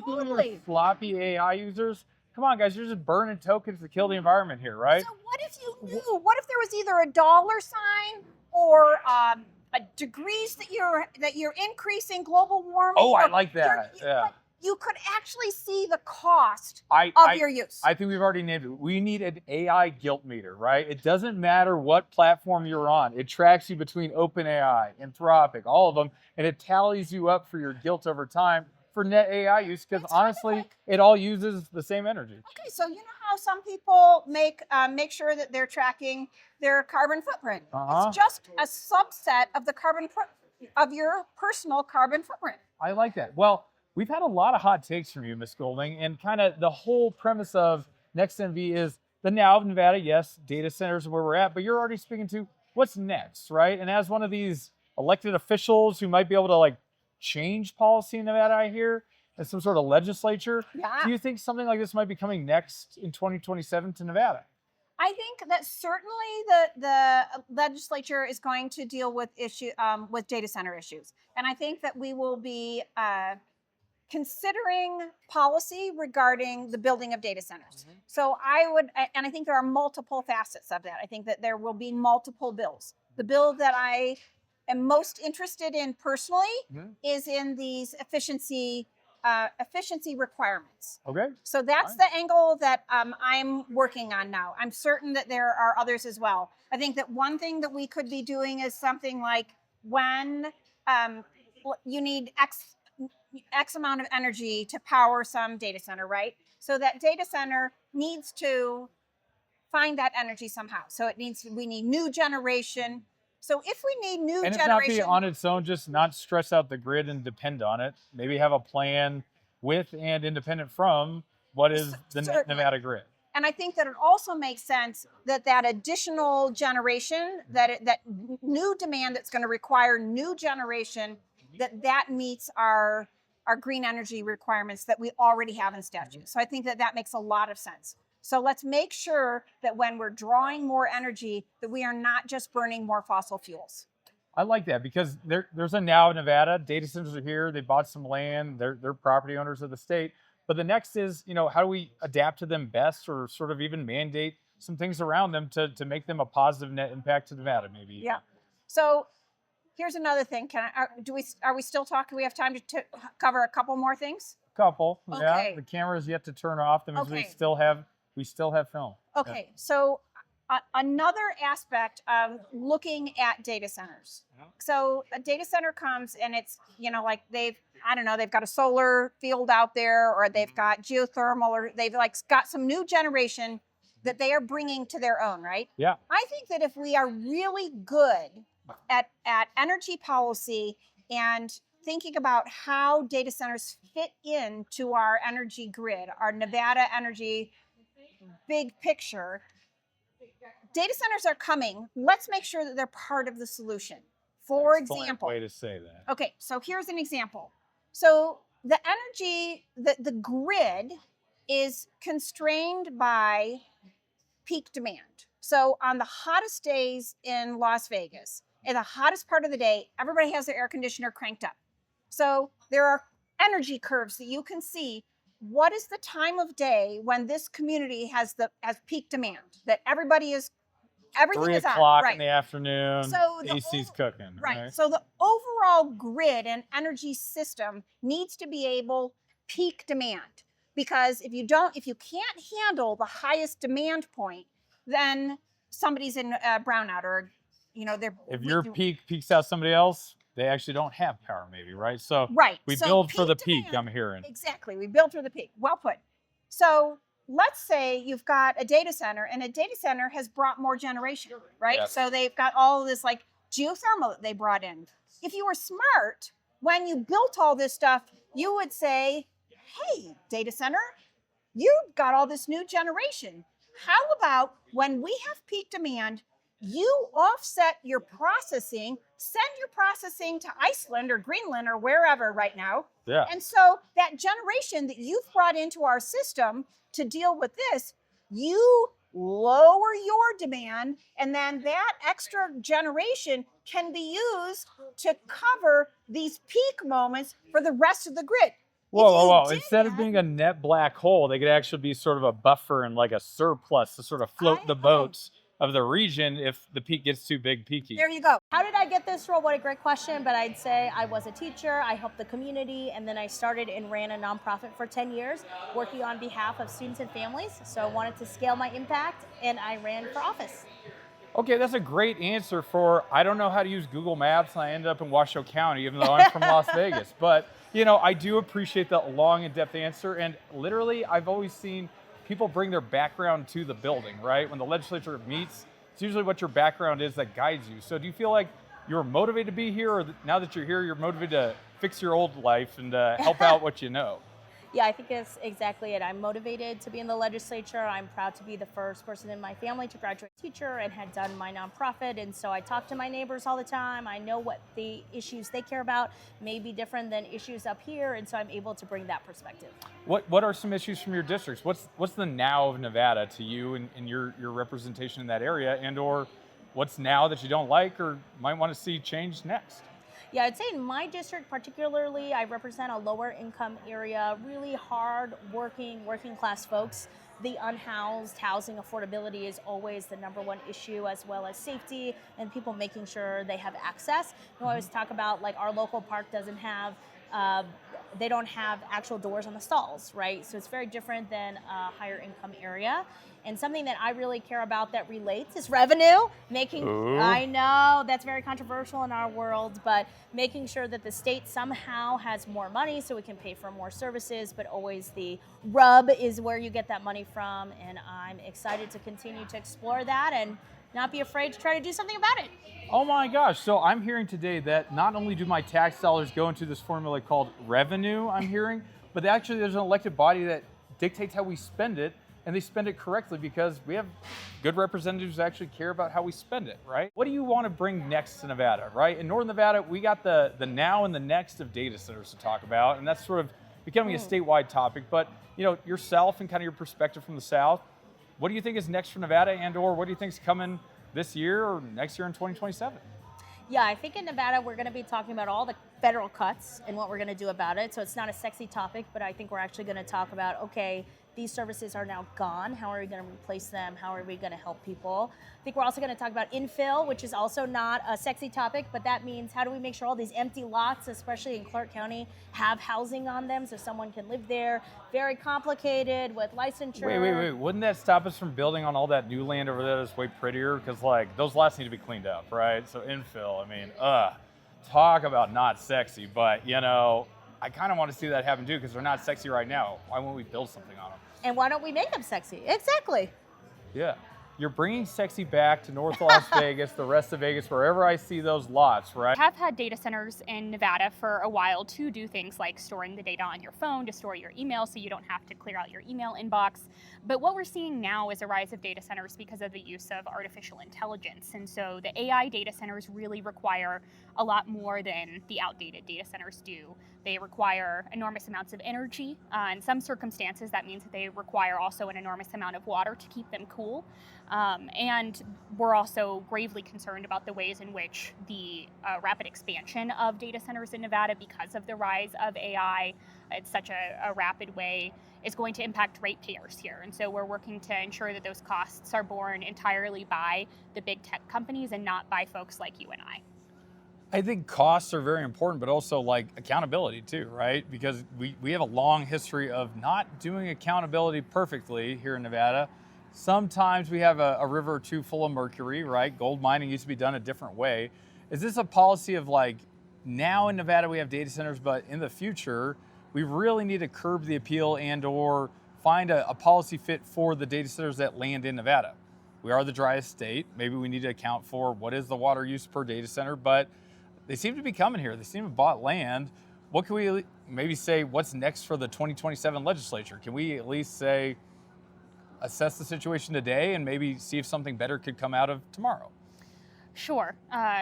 particularly Totally. with floppy AI users, come on, guys, you're just burning tokens to kill the environment here, right? So what if you knew? What if there was either a dollar sign or a degrees that you're increasing global warming? Oh, I or like that. Yeah. But you could actually see the cost of your use. I think we've already named it. We need an AI guilt meter, right? It doesn't matter what platform you're on. It tracks you between OpenAI, Anthropic, all of them, and it tallies you up for your guilt over time for net AI use, because honestly, it all uses the same energy. Okay, so you know how some people make sure that they're tracking their carbon footprint. It's just a subset of the of your personal carbon footprint. I like that. Well, we've had a lot of hot takes from you, Ms. Goulding, and kind of the whole premise of NextNV is the now of Nevada, yes, data centers are where we're at, but you're already speaking to what's next, right? And as one of these elected officials who might be able to like change policy in Nevada, I hear, as some sort of legislature, do you think something like this might be coming next in 2027 to Nevada? I think that certainly the legislature is going to deal with with data center issues, and I think that we will be considering policy regarding the building of data centers. So and I think there are multiple facets of that. I think that there will be multiple bills. The bill that I am most interested in personally is in these efficiency requirements. Okay. So that's the angle that I'm working on now. I'm certain that there are others as well. I think that one thing that we could be doing is something like when you need X amount of energy to power some data center, right? So that data center needs to find that energy somehow. So we need new generation. So if we need new and generation, it's not be on its own, just not stress out the grid and depend on it. Maybe have a plan with and independent from what is the Nevada grid. And I think that it also makes sense that additional generation, that new demand that's going to require new generation, that meets our green energy requirements that we already have in statute. So I think that makes a lot of sense. So let's make sure that when we're drawing more energy, that we are not just burning more fossil fuels. I like that because there's a now in Nevada. Data centers are here. They bought some land. They're property owners of the state. But the next is, how do we adapt to them best, or sort of even mandate some things around them to make them a positive net impact to Nevada, maybe? Yeah. So here's another thing. Are we still talking? We have time to cover a couple more things? Couple. Okay. Yeah. The camera's yet to turn off. That means we still have film. Okay. Yeah. So another aspect of looking at data centers. So a data center comes and it's, like they've got a solar field out there, or they've got geothermal, or they've got some new generation that they are bringing to their own, right? Yeah. I think that if we are really good at energy policy and thinking about how data centers fit into our energy grid, our Nevada energy big picture, data centers are coming. Let's make sure that they're part of the solution. For example, way to say that. Okay, so here's an example. So the energy, the grid is constrained by peak demand. So on the hottest days in Las Vegas, in the hottest part of the day, everybody has their air conditioner cranked up. So there are energy curves that you can see. What is the time of day when this community has peak demand? That everything is on. 3 o'clock in the afternoon, so AC's cooking. Right. So the overall grid and energy system needs to be able peak demand, because if you can't handle the highest demand point, then somebody's in a brownout, or if your peak peaks out somebody else, they actually don't have power, maybe, right? So we build for the peak, I'm hearing. Exactly. We build for the peak. Well put. So let's say you've got a data center, and a data center has brought more generation, right? Yes. So they've got all this geothermal that they brought in. If you were smart, when you built all this stuff, you would say, hey, data center, you've got all this new generation. How about when we have peak demand, you offset your processing, send your processing to Iceland or Greenland or wherever right now. Yeah. And so that generation that you've brought into our system to deal with this, you lower your demand, and then that extra generation can be used to cover these peak moments for the rest of the grid. Whoa. did, Instead of being a net black hole, they could actually be sort of a buffer and like a surplus to sort of float the boats of the region if the peak gets too big peaky. there you go. How did I get this role? What a great question. But I'd say I was a teacher, I helped the community, and then I started and ran a nonprofit for 10 years, working on behalf of students and families. So I wanted to scale my impact, and I ran for office. Okay, that's a great answer for I don't know how to use Google Maps and I ended up in Washoe County, even though I'm from Las Vegas. But, I do appreciate that long and depth answer. And literally, I've always seen people bring their background to the building, right? When the legislature meets, it's usually what your background is that guides you. So do you feel like you're motivated to be here, or now that you're here, you're motivated to fix your old life and help out what you know? Yeah, I think that's exactly it. I'm motivated to be in the legislature. I'm proud to be the first person in my family to graduate teacher and had done my nonprofit. And so I talk to my neighbors all the time. I know what the issues they care about may be different than issues up here. And so I'm able to bring that perspective. What are some issues from your districts? What's the now of Nevada to you and your representation in that area, and or what's now that you don't like or might want to see changed next? Yeah, I'd say in my district particularly, I represent a lower income area, really hard working class folks. The unhoused housing affordability is always the number one issue, as well as safety and people making sure they have access. We always talk about like our local park doesn't have they don't have actual doors on the stalls, right? So it's very different than a higher income area. And something that I really care about that relates is revenue. I know that's very controversial in our world, but making sure that the state somehow has more money so we can pay for more services, but always the rub is where you get that money from. And I'm excited to continue to explore that and not be afraid to try to do something about it. Oh my gosh. So I'm hearing today that not only do my tax dollars go into this formula called revenue, I'm hearing, but actually there's an elected body that dictates how we spend it, and they spend it correctly because we have good representatives who actually care about how we spend it, right? What do you want to bring next to Nevada, right? In Northern Nevada, we got the now and the next of data centers to talk about, and that's sort of becoming a statewide topic. But, yourself and kind of your perspective from the South, what do you think is next for Nevada, and or what do you think is coming this year or next year in 2027? Yeah, I think in Nevada, we're going to be talking about all the federal cuts and what we're going to do about it. So it's not a sexy topic, but I think we're actually going to talk about, okay, these services are now gone. How are we going to replace them? How are we going to help people? I think we're also going to talk about infill, which is also not a sexy topic, but that means how do we make sure all these empty lots, especially in Clark County, have housing on them so someone can live there? Very complicated with licensure. Wait. Wouldn't that stop us from building on all that new land over there that's way prettier? Because, those lots need to be cleaned up, right? So infill, talk about not sexy, but, I kind of want to see that happen too because they're not sexy right now. Why won't we build something on them? And why don't we make them sexy? Exactly. Yeah. You're bringing sexy back to North Las Vegas, the rest of Vegas, wherever I see those lots, right? Have had data centers in Nevada for a while to do things like storing the data on your phone, to store your email so you don't have to clear out your email inbox. But what we're seeing now is a rise of data centers because of the use of artificial intelligence. And so the AI data centers really require a lot more than the outdated data centers do. They require enormous amounts of energy. In some circumstances, that means that they require also an enormous amount of water to keep them cool. And we're also gravely concerned about the ways in which the rapid expansion of data centers in Nevada, because of the rise of AI, it's such a rapid way, is going to impact ratepayers here. And so we're working to ensure that those costs are borne entirely by the big tech companies and not by folks like you and I. I think costs are very important, but also accountability too, right? Because we have a long history of not doing accountability perfectly here in Nevada. Sometimes we have a river or two full of mercury, right? Gold mining used to be done a different way. Is this a policy of now in Nevada we have data centers, but in the future we really need to curb the appeal and or find a policy fit for the data centers that land in Nevada? We are the driest state. Maybe we need to account for what is the water use per data center, but they seem to be coming here. They seem to have bought land. What can we maybe say what's next for the 2027 legislature? Can we at least say, assess the situation today and maybe see if something better could come out of tomorrow? Sure.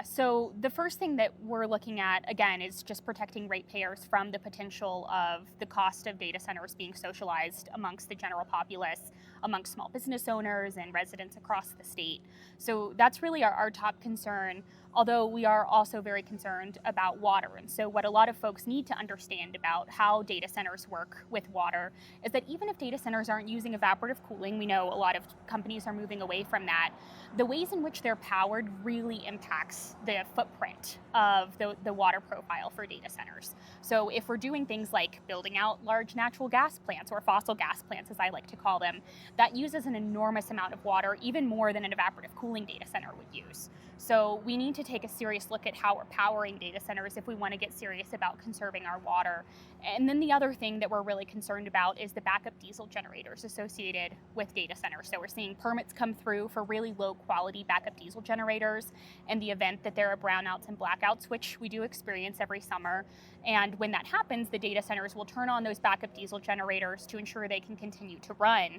So the first thing that we're looking at, again, is just protecting ratepayers from the potential of the cost of data centers being socialized amongst the general populace, amongst small business owners and residents across the state. So that's really our top concern. although we are also very concerned about water. And so what a lot of folks need to understand about how data centers work with water is that even if data centers aren't using evaporative cooling, we know a lot of companies are moving away from that, the ways in which they're powered really impacts the footprint of the water profile for data centers. So if we're doing things like building out large natural gas plants, or fossil gas plants as I like to call them, that uses an enormous amount of water, even more than an evaporative cooling data center would use. So we need to take a serious look at how we're powering data centers if we want to get serious about conserving our water. And then the other thing that we're really concerned about is the backup diesel generators associated with data centers. So we're seeing permits come through for really low quality backup diesel generators in the event that there are brownouts and blackouts, which we do experience every summer. And when that happens, the data centers will turn on those backup diesel generators to ensure they can continue to run.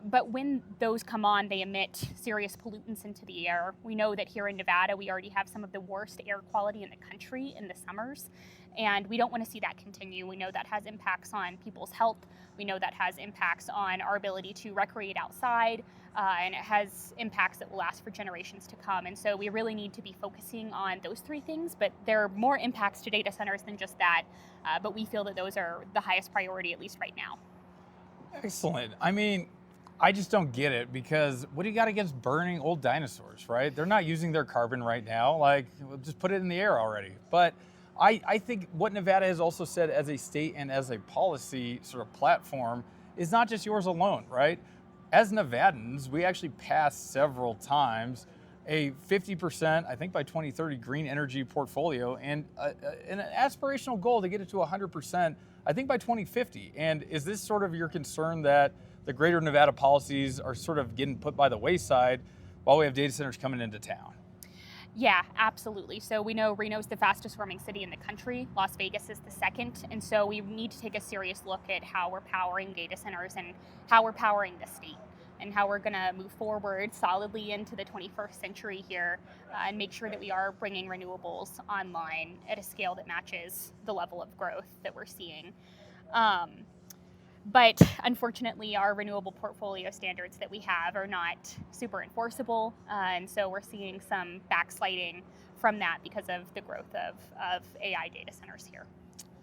But when those come on, they emit serious pollutants into the air. We know that here in Nevada, we already have some of the worst air quality in the country in the summers, and we don't want to see that continue. We know that has impacts on people's health. We know that has impacts on our ability to recreate outside, and it has impacts that will last for generations to come. And so we really need to be focusing on those three things, but there are more impacts to data centers than just that, but we feel that those are the highest priority, at least right now. Excellent. I mean, I just don't get it, because what do you got against burning old dinosaurs, right? They're not using their carbon right now. Like, we'll just put it in the air already. But I think what Nevada has also said as a state and as a policy sort of platform is not just yours alone, right? As Nevadans, we actually passed several times a 50%, I think by 2030, green energy portfolio, and an aspirational goal to get it to 100%, I think by 2050. And is this sort of your concern that the greater Nevada policies are sort of getting put by the wayside while we have data centers coming into town? Yeah, absolutely. So we know Reno's the fastest growing city in the country. Las Vegas is the second. And so we need to take a serious look at how we're powering data centers and how we're powering the state, and how we're going to move forward solidly into the 21st century here, and make sure that we are bringing renewables online at a scale that matches the level of growth that we're seeing. But unfortunately, our renewable portfolio standards that we have are not super enforceable. And so we're seeing some backsliding from that because of the growth of AI data centers here.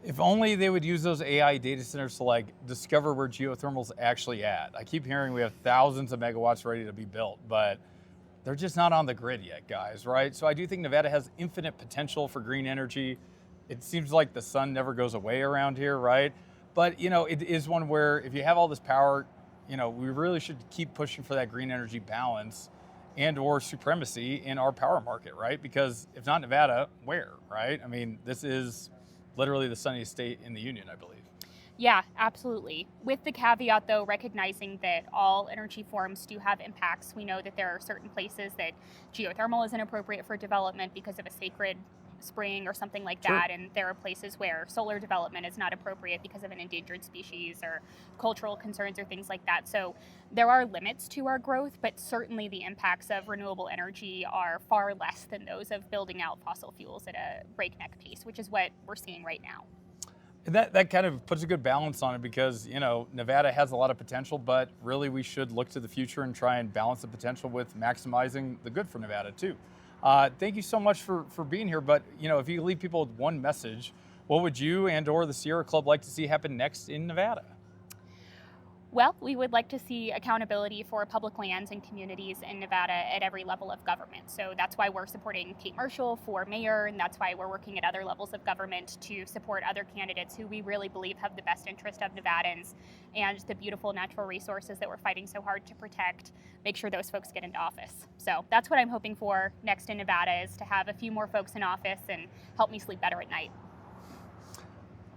If only they would use those AI data centers to like discover where geothermal's actually at. I keep hearing we have thousands of megawatts ready to be built, but they're just not on the grid yet, guys, right? So I do think Nevada has infinite potential for green energy. It seems like the sun never goes away around here, right? But, you know, it is one where if you have all this power, you know, we really should keep pushing for that green energy balance and or supremacy in our power market, right? Because if not Nevada, where, right? I mean, this is literally the sunniest state in the union, I believe. Yeah, absolutely. With the caveat, though, recognizing that all energy forms do have impacts. We know that there are certain places that geothermal is inappropriate for development because of a sacred spring or something like that, and there are places where solar development is not appropriate because of an endangered species or cultural concerns or things like that. So there are limits to our growth, but certainly the impacts of renewable energy are far less than those of building out fossil fuels at a breakneck pace, which is what we're seeing right now. And that kind of puts a good balance on it, because, you know, Nevada has a lot of potential, but really we should look to the future and try and balance the potential with maximizing the good for Nevada too. Thank you so much for being here. But, you know, if you leave people with one message, what would you and or the Sierra Club like to see happen next in Nevada? Well, we would like to see accountability for public lands and communities in Nevada at every level of government. So that's why we're supporting Kate Marshall for mayor, and that's why we're working at other levels of government to support other candidates who we really believe have the best interest of Nevadans and the beautiful natural resources that we're fighting so hard to protect. Make sure those folks get into office. So that's what I'm hoping for next in Nevada, is to have a few more folks in office and help me sleep better at night.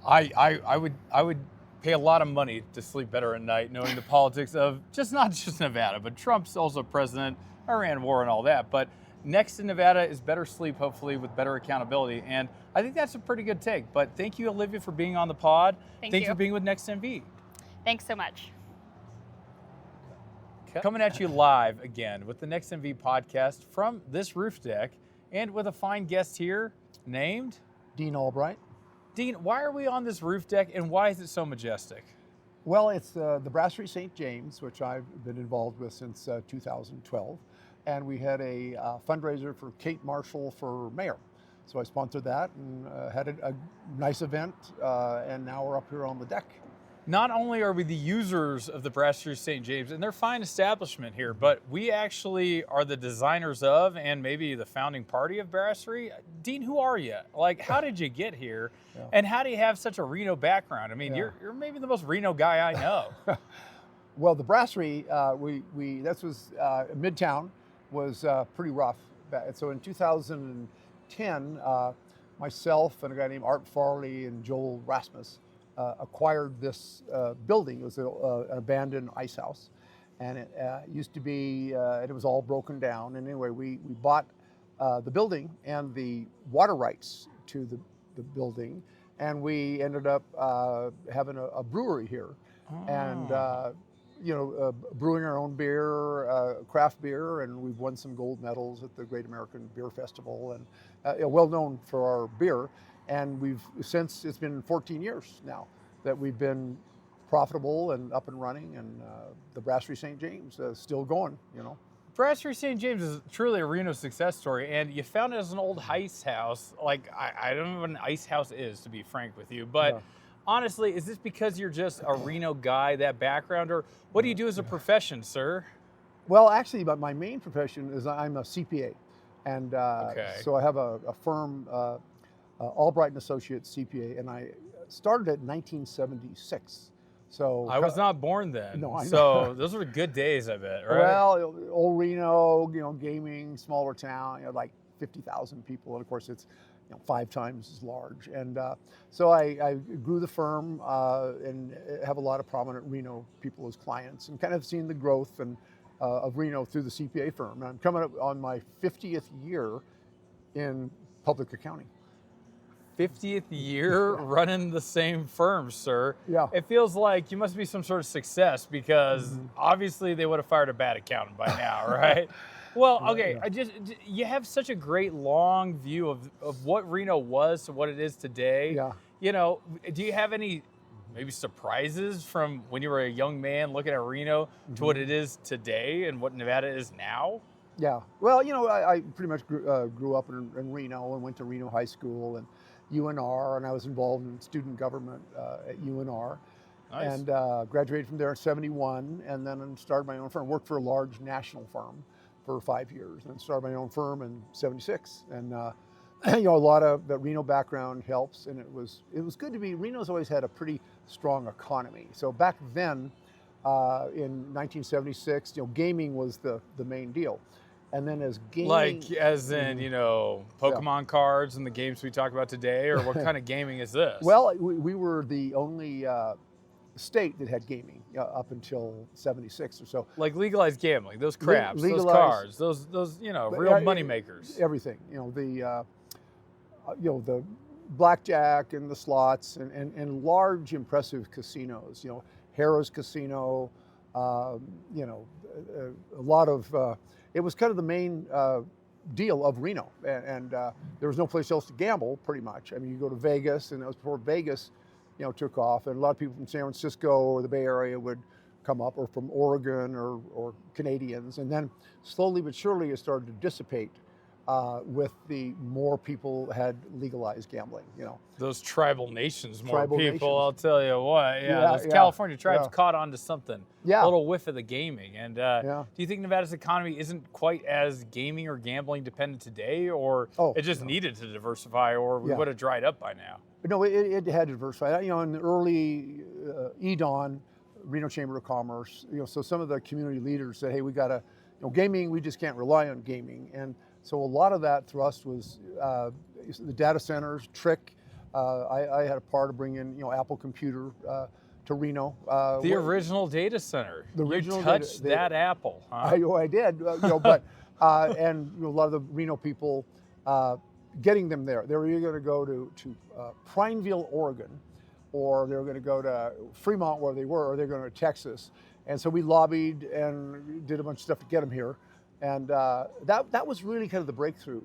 I would pay a lot of money to sleep better at night, knowing the politics of not just Nevada, but Trump's also president, Iran war and all that. But next in Nevada is better sleep, hopefully, with better accountability. And I think that's a pretty good take. But thank you, Olivia, for being on the pod. Thank you for being with Next NV. Thanks so much. Coming at you live again with the Next NV podcast from this roof deck, and with a fine guest here named Deane Albright. Deane, why are we on this roof deck, and why is it so majestic? Well, it's the Brasserie St. James, which I've been involved with since 2012. and we had a fundraiser for Kate Marshall for mayor. So I sponsored that and had a nice event, and now we're up here on the deck. Not only are we the users of the Brasserie St. James, and they're a fine establishment here, but we actually are the designers of, and maybe the founding party of Brasserie. Deane, who are you? Like, how did you get here? Yeah. And how do you have such a Reno background? I mean, Yeah. you're maybe the most Reno guy I know. Well, the Brasserie, this was Midtown was pretty rough. So in 2010, myself and a guy named Art Farley and Joel Rasmus acquired this building. It was an abandoned ice house, and it used to be, and it was all broken down. And anyway, we bought the building and the water rights to the building, and we ended up having a brewery here, and brewing our own beer, craft beer, and we've won some gold medals at the Great American Beer Festival, and well known for our beer. And since it's been 14 years now that we've been profitable and up and running, and the Brasserie St. James still going, Brasserie St. James is truly a Reno success story, and you found it as an old ice house. Like, I don't know what an ice house is, to be frank with you, but honestly, is this because you're just a Reno guy, that background, or what do you do as a profession, sir? Well, actually, but my main profession is I'm a CPA, and so I have a firm, Albright and Associates CPA, and I started it in 1976. So I was not born then. No, I know. So those were good days, I bet, right? Well, old Reno, gaming, smaller town, like 50,000 people, and of course it's 5 times as large. And so I grew the firm and have a lot of prominent Reno people as clients, and kind of seen the growth of Reno through the CPA firm. And I'm coming up on my 50th year in public accounting. 50th year running the same firm, sir. Yeah. It feels like you must be some sort of success, because obviously they would have fired a bad accountant by now, right? Well, okay, you have such a great long view of what Reno was to what it is today. Yeah. Do you have any maybe surprises from when you were a young man looking at Reno to what it is today and what Nevada is now? Yeah. Well, I pretty much grew up in Reno and went to Reno High School and UNR, and I was involved in student government at UNR. Nice. And graduated from there in 71, and then started my own firm. Worked for a large national firm for 5 years, and started my own firm in 76. And a lot of the Reno background helps, and it was good to be. Reno's always had a pretty strong economy. So back then, in 1976, gaming was the main deal. And then as gaming, like as in Pokemon cards and the games we talk about today, or what kind of gaming is this? Well, we were the only state that had gaming up until 76 or so. Like legalized gambling, those craps, Legalized, those cards, those real money makers. Everything, the blackjack and the slots and large impressive casinos. Harrah's Casino, a lot of. It was kind of the main deal of Reno, and there was no place else to gamble, pretty much. I mean, you go to Vegas, and that was before Vegas, took off, and a lot of people from San Francisco or the Bay Area would come up, or from Oregon or Canadians, and then slowly but surely it started to dissipate with the more people had legalized gambling. Those tribal nations, more Tribal people. nations. I'll tell you what. Those California tribes caught on to something. Yeah. A little whiff of the gaming. And do you think Nevada's economy isn't quite as gaming or gambling dependent today, or it just needed to diversify, or we would have dried up by now? No, it had to diversify. In the early EDON, Reno Chamber of Commerce, so some of the community leaders said, hey, we got to, gaming, we just can't rely on gaming. And so a lot of that thrust was the data centers, Trick. I had a part of bringing, Apple Computer to Reno. The original data center. The original you touched that Apple, huh? I did, but and a lot of the Reno people getting them there. They were either going to go to Prineville, Oregon, or they were going to go to Fremont, where they were, or they're going to Texas. And so we lobbied and did a bunch of stuff to get them here. And that was really kind of the breakthrough.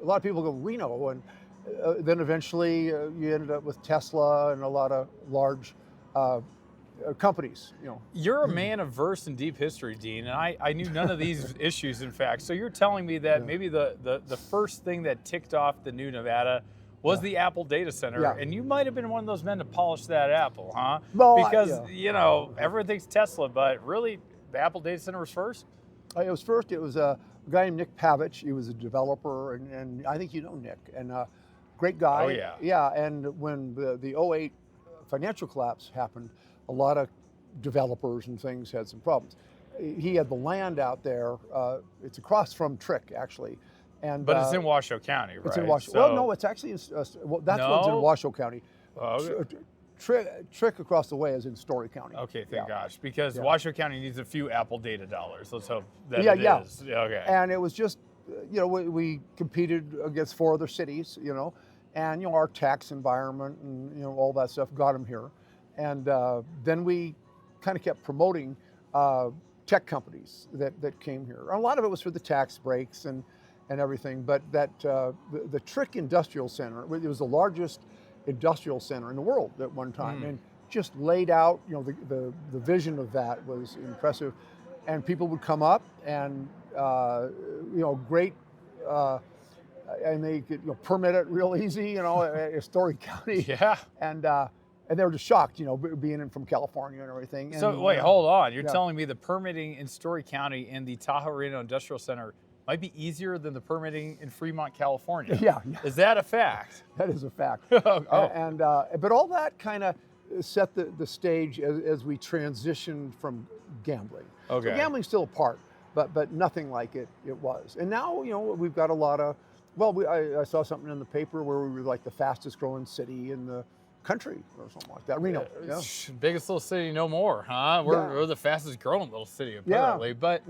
A lot of people go Reno, and then eventually you ended up with Tesla and a lot of large companies. You're a man of verse and deep history, Deane, and I knew none of these issues, in fact. So you're telling me that maybe the first thing that ticked off the new Nevada was the Apple data center, and you might have been one of those men to polish that apple, huh? Well, because everything's Tesla, but really the Apple data center was first. It was first. It was a guy named Nick Pavich. He was a developer, and I think you know Nick, and great guy. Oh yeah. Yeah, and when the '08 financial collapse happened, a lot of developers and things had some problems. He had the land out there. It's across from Trick, actually. But it's in Washoe County, right? It's in Washoe. So, well, no, it's actually that's one's in Washoe County. Trick across the way is in Story County. Okay, thank gosh, because Washoe County needs a few Apple data dollars. Let's hope that it is. Okay. And it was just, we competed against 4 other cities, and our tax environment and all that stuff got them here, and then we kind of kept promoting tech companies that came here. A lot of it was for the tax breaks and everything, but that the Trick Industrial Center, it was the largest industrial center in the world at one time, and just laid out, the vision of that was impressive, and people would come up and great, and they could permit it real easy, in Story County. Yeah. And they were just shocked, being in from California and everything. And, so wait, hold on. You're telling me the permitting in Story County and the Tahoe-Reno Industrial Center might be easier than the permitting in Fremont, California? Yeah. Is that a fact? That is a fact. Oh. And but all that kind of set the stage as we transitioned from gambling. Okay. So gambling's still a part, but nothing like it was. And now, we've got a lot of, I saw something in the paper where we were like the fastest growing city in the country or something like that. Reno. Yeah. Biggest little city no more, huh? We're the fastest growing little city apparently. But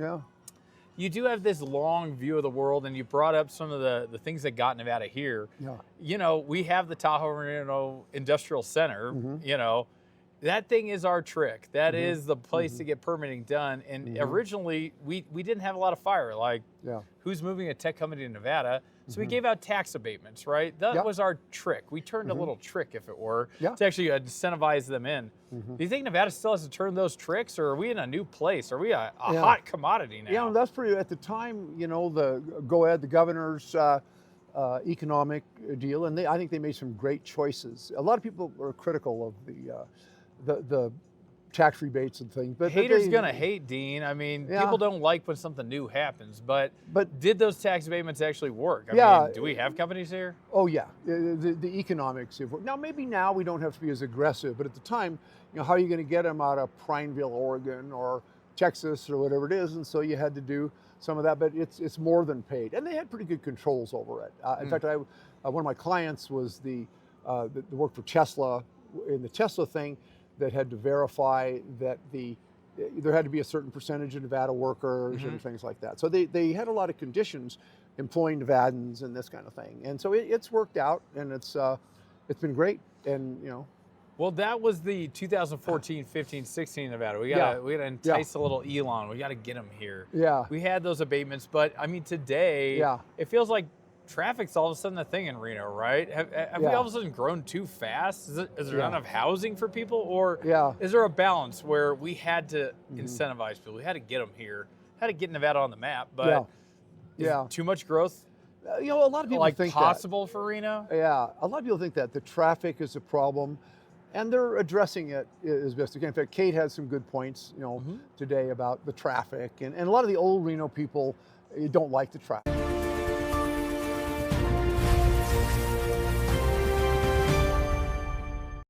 you do have this long view of the world, and you brought up some of the things that got Nevada here. Yeah. We have the Tahoe-Reno Industrial Center. That thing is our trick. That is the place to get permitting done. And originally, we didn't have a lot of fire. Like, who's moving a tech company to Nevada? So we gave out tax abatements, right? That was our trick. We turned a little trick, if it were, to actually incentivize them in. Do you think Nevada still has to turn those tricks, or are we in a new place? Are we a hot commodity now? Yeah, that's pretty, at the time, the governor's economic deal, and I think they made some great choices. A lot of people were critical of the tax rebates and things. But haters gonna hate, Deane. I mean, people don't like when something new happens. But did those tax abatements actually work? I mean, do we have companies here? Oh yeah, the economics have worked. Now maybe now we don't have to be as aggressive, but at the time, how are you going to get them out of Prineville, Oregon, or Texas, or whatever it is? And so you had to do some of that, but it's more than paid, and they had pretty good controls over it. In fact, one of my clients was the worked for Tesla in the Tesla thing, that had to verify that there had to be a certain percentage of Nevada workers and things like that. So they had a lot of conditions employing Nevadans and this kind of thing. And so it's worked out, and it's been great. And well, that was the 2014, 15, 16 Nevada. We gotta entice a little Elon. We gotta get him here. Yeah. We had those abatements, but I mean today, it feels like traffic's all of a sudden a thing in Reno, right? Have we all of a sudden grown too fast? Is there not enough housing for people? Or is there a balance where we had to incentivize people? We had to get them here, had to get Nevada on the map, but is too much growth? A lot of people think possible for Reno? Yeah, a lot of people think that the traffic is a problem, and they're addressing it as best they can. In fact, Kate has some good points, today about the traffic, and a lot of the old Reno people don't like the traffic.